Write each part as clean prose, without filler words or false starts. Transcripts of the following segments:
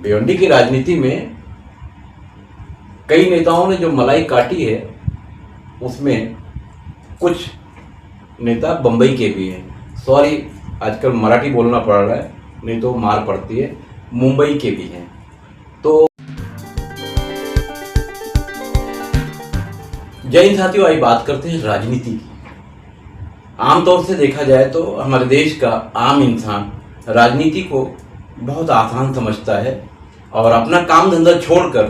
भिवंडी की राजनीति में कई नेताओं ने जो मलाई काटी है उसमें कुछ नेता बम्बई के भी हैं। सॉरी, आजकल मराठी बोलना पड़ रहा है, नहीं तो मार पड़ती है। मुंबई के भी हैं। तो जय हिंद साथियों, आई बात करते हैं राजनीति की। आमतौर से देखा जाए तो हमारे देश का आम इंसान राजनीति को बहुत आसान समझता है और अपना काम धंधा छोड़कर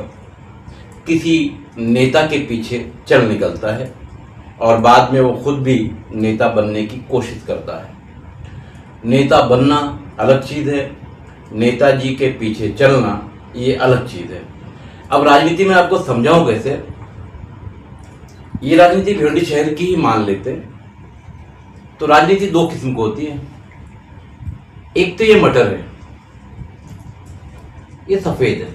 किसी नेता के पीछे चल निकलता है और बाद में वो खुद भी नेता बनने की कोशिश करता है। नेता बनना अलग चीज़ है, नेताजी के पीछे चलना ये अलग चीज़ है। अब राजनीति में आपको समझाऊं कैसे। ये राजनीति भिवंडी शहर की ही मान लेते हैं तो राजनीति दो किस्म की होती है। एक तो ये मटर है, ये सफ़ेद है।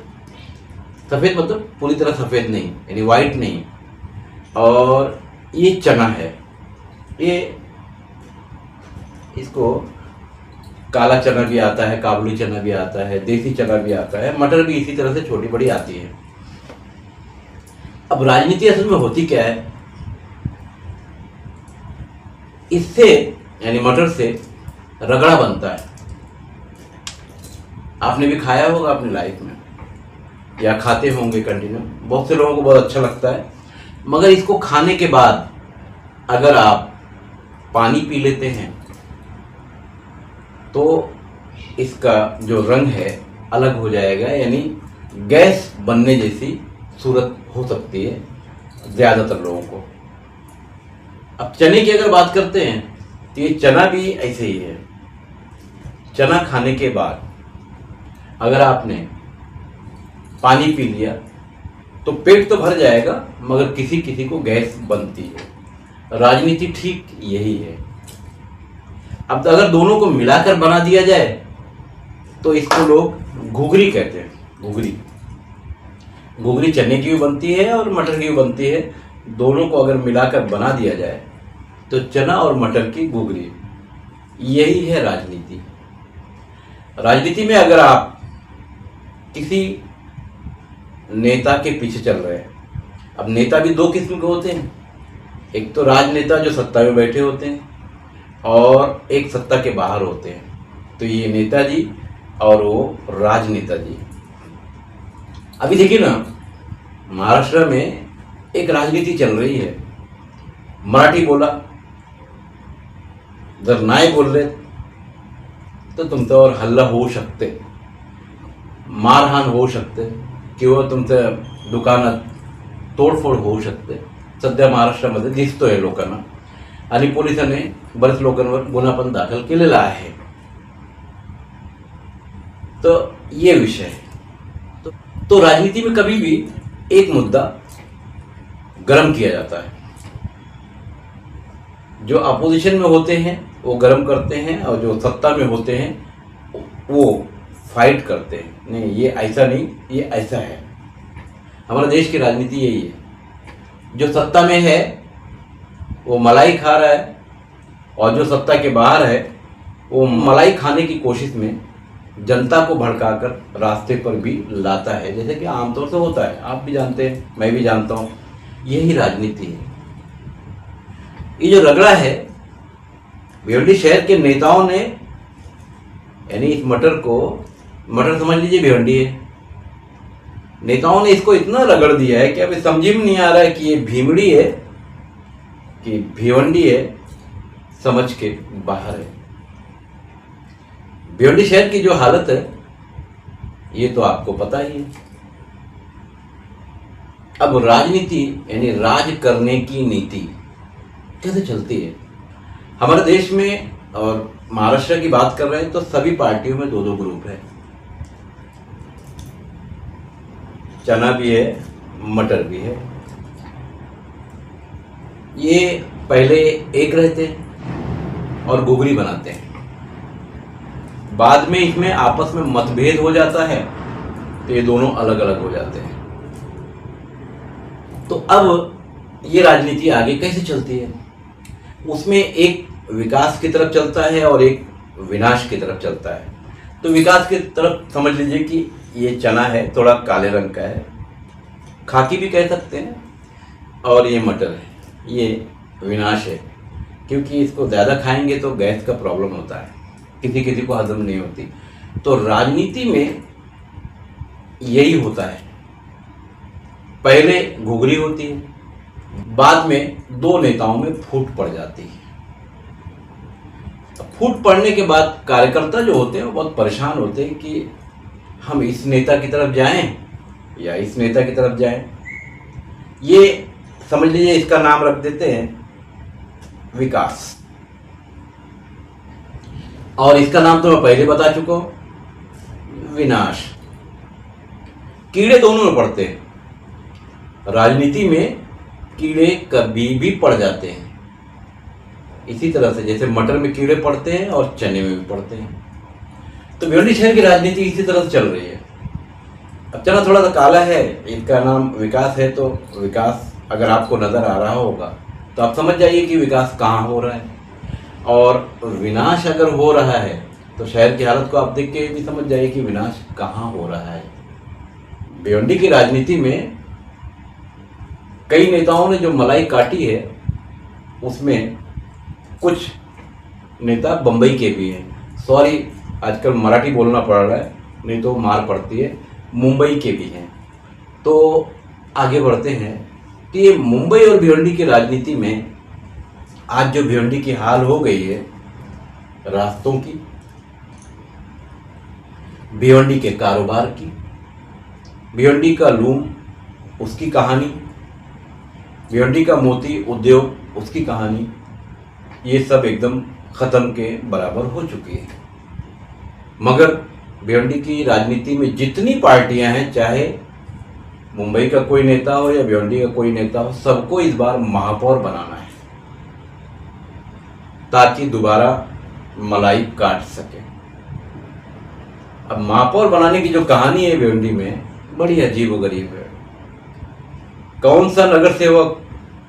सफ़ेद मतलब पूरी तरह सफ़ेद नहीं, यानी वाइट नहीं। और ये चना है, ये इसको काला चना भी आता है, काबुली चना भी आता है, देसी चना भी आता है, मटर भी इसी तरह से छोटी बड़ी आती है। अब राजनीति असल में होती क्या है, इससे यानी मटर से रगड़ा बनता है। आपने भी खाया होगा अपनी लाइफ में या खाते होंगे कंटिन्यू। बहुत से लोगों को बहुत अच्छा लगता है, मगर इसको खाने के बाद अगर आप पानी पी लेते हैं तो इसका जो रंग है अलग हो जाएगा, यानी गैस बनने जैसी सूरत हो सकती है ज़्यादातर लोगों को। अब चने की अगर बात करते हैं तो ये चना भी ऐसे ही है। चना खाने के बाद अगर आपने पानी पी लिया तो पेट तो भर जाएगा, मगर किसी किसी को गैस बनती है। राजनीति ठीक यही है। अब तो अगर दोनों को मिलाकर बना दिया जाए तो इसको लोग घुघरी कहते हैं। घुघरी चने की भी बनती है और मटर की भी बनती है। दोनों को अगर मिलाकर बना दिया जाए तो चना और मटर की घुघरी, यही है राजनीति। राजनीति में अगर आप किसी नेता के पीछे चल रहे हैं, अब नेता भी दो किस्म के होते हैं। एक तो राजनेता जो सत्ता में बैठे होते हैं और एक सत्ता के बाहर होते हैं। तो ये नेताजी और वो राजनेता जी। अभी देखिए ना, महाराष्ट्र में एक राजनीति चल रही है। मराठी बोला, जर नाही बोलले तो तुमचं और हल्ला होऊ शकते, मारहाण होऊ शकते किंवा तुमच्या दुकानात तोडफोड होऊ शकते। सध्या महाराष्ट्रामध्ये दिसतोय लोकांना, आणि पोलिसांनी बरेच लोकांवर गुन्हा पण दाखल केलेला आहे। तो ये विषय है। तो राजनीति में कभी भी एक मुद्दा गरम किया जाता है। जो अपोजिशन में होते हैं वो गरम करते हैं और जो सत्ता में होते हैं वो फाइट करते हैं। नहीं, ये ऐसा नहीं, ये ऐसा है। हमारे देश की राजनीति यही है। जो सत्ता में है वो मलाई खा रहा है और जो सत्ता के बाहर है वो मलाई खाने की कोशिश में जनता को भड़काकर रास्ते पर भी लाता है, जैसे कि आमतौर से होता है। आप भी जानते हैं, मैं भी जानता हूँ। यही राजनीति है। ये जो रगड़ा है, भिवंडी शहर के नेताओं ने, यानी इस मटर को, मटर समझ लीजिए भिवंडी है, नेताओं ने इसको इतना रगड़ दिया है कि अभी समझ में नहीं आ रहा है कि ये भीमड़ी है कि भिवंडी है, समझ के बाहर है। भिवंडी शहर की जो हालत है ये तो आपको पता ही है। अब राजनीति यानी राज करने की नीति कैसे चलती है हमारे देश में। और महाराष्ट्र की बात कर रहे हैं तो सभी पार्टियों में दो दो ग्रुप है। चना भी है, मटर भी है। ये पहले एक रहते हैं और घुघरी बनाते हैं, बाद में इसमें आपस में मतभेद हो जाता है तो ये दोनों अलग अलग हो जाते हैं। तो अब ये राजनीति आगे कैसे चलती है, उसमें एक विकास की तरफ चलता है और एक विनाश की तरफ चलता है। तो विकास की तरफ समझ लीजिए कि ये चना है, थोड़ा काले रंग का है, खाकी भी कह सकते हैं। और ये मटर है, ये विनाश है, क्योंकि इसको ज़्यादा खाएंगे तो गैस का प्रॉब्लम होता है, किसी किसी को हजम नहीं होती। तो राजनीति में यही होता है, पहले घुघरी होती है, बाद में दो नेताओं में फूट पड़ जाती है। फूट पड़ने के बाद कार्यकर्ता जो होते हैं वो बहुत परेशान होते हैं कि हम इस नेता की तरफ जाएं या इस नेता की तरफ जाएं। ये समझ लीजिए, इसका नाम रख देते हैं विकास, और इसका नाम तो मैं पहले बता चुका हूं, विनाश। कीड़े दोनों में पड़ते हैं, राजनीति में कीड़े कभी भी पड़ जाते हैं। इसी तरह से जैसे मटर में कीड़े पड़ते हैं और चने में भी पड़ते हैं, तो भिवंडी शहर की राजनीति इसी तरह से चल रही है। अब चना थोड़ा सा काला है, इनका नाम विकास है, तो विकास अगर आपको नज़र आ रहा होगा तो आप समझ जाइए कि विकास कहाँ हो रहा है। और विनाश अगर हो रहा है तो शहर की हालत को आप देख के भी समझ जाइए कि विनाश कहाँ हो रहा है। भिवंडी की राजनीति में कई नेताओं ने जो मलाई काटी है, उसमें कुछ नेता बम्बई के भी हैं। सॉरी, आजकल मराठी बोलना पड़ रहा है, नहीं तो मार पड़ती है। मुंबई के भी हैं। तो आगे बढ़ते हैं कि ये मुंबई और भिवंडी की राजनीति में आज जो भिवंडी की हाल हो गई है, रास्तों की, भिवंडी के कारोबार की, भिवंडी का लूम उसकी कहानी, भिवंडी का मोती उद्योग उसकी कहानी, ये सब एकदम ख़त्म के बराबर हो चुकी है। मगर भिवंडी की राजनीति में जितनी पार्टियां हैं, चाहे मुंबई का कोई नेता हो या भिवंडी का कोई नेता हो, सबको इस बार महापौर बनाना है ताकि दोबारा मलाई काट सके। अब महापौर बनाने की जो कहानी है भिवंडी में, बड़ी अजीबोगरीब है। कौन सा नगर सेवक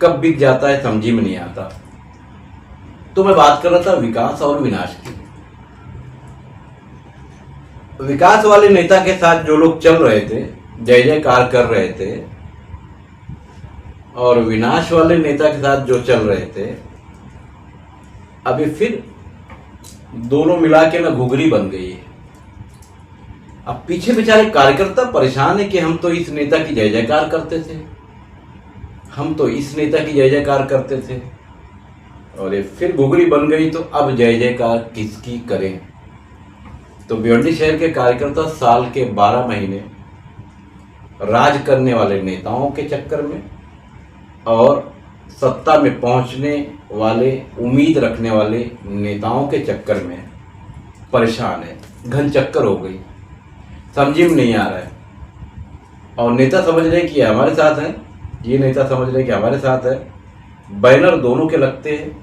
कब बिक जाता है समझी में नहीं आता। तो मैं बात कर रहा था विकास और विनाश की। विकास वाले नेता के साथ जो लोग चल रहे थे, जय जयकार कर रहे थे, और विनाश वाले नेता के साथ जो चल रहे थे, अभी फिर दोनों मिला के ना घुघरी बन गई है। अब पीछे बेचारे कार्यकर्ता परेशान है कि हम तो इस नेता की जय जयकार करते थे, हम तो इस नेता की जय जयकार करते थे, और ये फिर घुघरी बन गई, तो अब जय जयकार किसकी करें। तो भिवंडी शहर के कार्यकर्ता साल के 12 महीने राज करने वाले नेताओं के चक्कर में और सत्ता में पहुंचने वाले, उम्मीद रखने वाले नेताओं के चक्कर में परेशान है। घन चक्कर हो गई, समझी में नहीं आ रहा है। और नेता समझ रहे कि हमारे साथ हैं, ये नेता समझ रहे कि हमारे साथ है। बैनर दोनों के लगते हैं,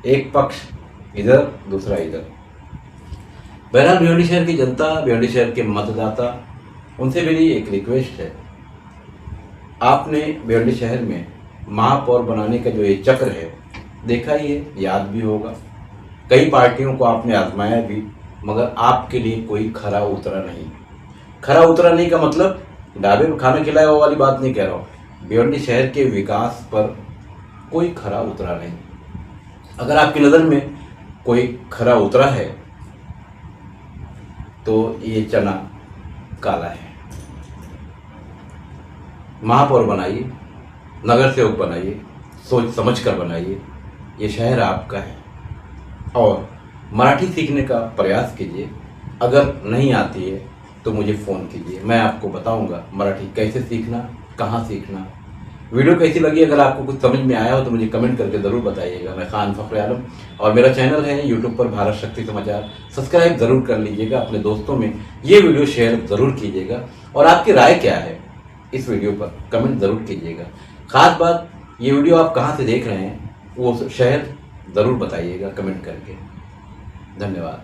एक पक्ष इधर दूसरा इधर। बहरहाल भिवंडी शहर की जनता, भिवंडी शहर के मतदाता, उनसे मेरी एक रिक्वेस्ट है, आपने भिवंडी शहर में महापौर बनाने का जो ये चक्र है देखा ही है, याद भी होगा। कई पार्टियों को आपने आजमाया भी, मगर आपके लिए कोई खरा उतरा नहीं। खरा उतरा नहीं का मतलब ढाबे में खाना खिलाया वो वाली बात नहीं कह रहा हूँ। भिवंडी शहर के विकास पर कोई खरा उतरा नहीं। अगर आपकी नज़र में कोई खरा उतरा है तो ये चना काला है। महापौर बनाइए, नगर सेवक बनाइए, सोच समझ कर बनाइए। ये शहर आपका है। और मराठी सीखने का प्रयास कीजिए। अगर नहीं आती है तो मुझे फ़ोन कीजिए, मैं आपको बताऊंगा मराठी कैसे सीखना, कहाँ सीखना। वीडियो कैसी लगी, अगर आपको कुछ समझ में आया हो तो मुझे कमेंट करके ज़रूर बताइएगा। मैं खान फ़खर आलम, और मेरा चैनल है यूट्यूब पर भारत शक्ति समाचार। सब्सक्राइब ज़रूर कर लीजिएगा, अपने दोस्तों में ये वीडियो शेयर ज़रूर कीजिएगा। और आपकी राय क्या है इस वीडियो पर कमेंट ज़रूर कीजिएगा। ख़ास बात, ये वीडियो आप कहाँ से देख रहे हैं वो शहर ज़रूर बताइएगा कमेंट करके। धन्यवाद।